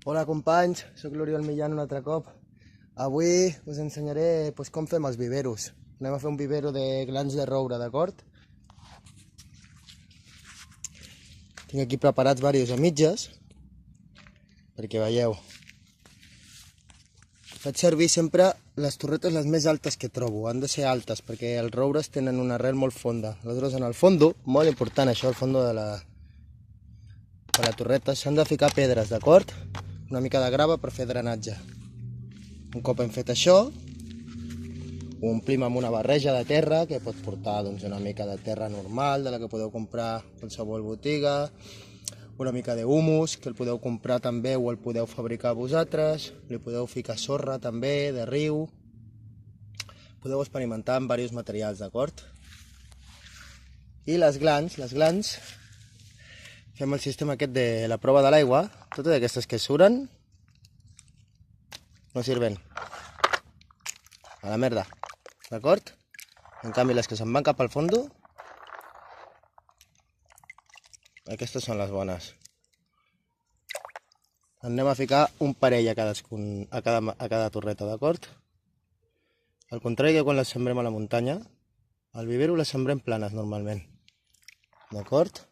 Hola companys, soc l'Oriol Millán un altre cop. Avui us ensenyaré com fem els viveros. Anem a fer un vivero de glans de roure, d'acord? Tinc aquí preparats diversos a mitges, perquè veieu. Faig servir sempre les torretes les més altes que trobo, han de ser altes, perquè els roures tenen una arrel molt fonda. Aleshores, en el fondo, molt important això, el fondo de la torreta, s'han de ficar pedres, d'acord? Una mica de grava per fer drenatge. Un cop hem fet això, ho omplim amb una barreja de terra, que pot portar una mica de terra normal, de la que podeu comprar a qualsevol botiga, una mica d'humus, que el podeu comprar també o el podeu fabricar vosaltres, li podeu ficar sorra també, de riu, podeu experimentar amb diversos materials, d'acord? I les glans, fem el sistema aquest de la prova de l'aigua, totes aquestes que suren, no sirven. A la merda, d'acord? En canvi, les que se'n van cap al fondo, aquestes són les bones. Anem a ficar un parell a cada torreta, d'acord? Al contrari que quan les sembrem a la muntanya, al vivero les sembrem planes normalment, d'acord?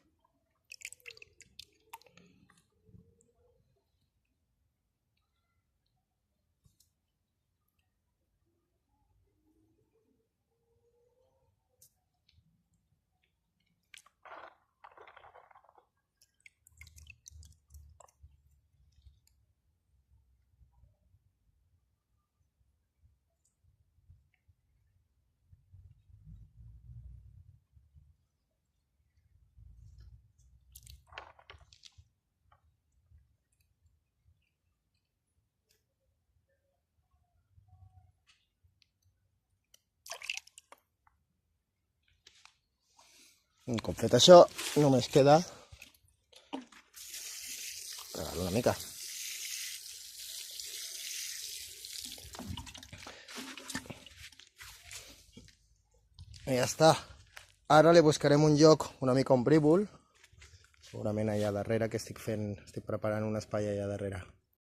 Un cop fet això, només queda regar-lo una mica. I ja està. Ara li buscarem un lloc una mica ombrívol, segurament allà darrere, que estic preparant un espai allà darrere.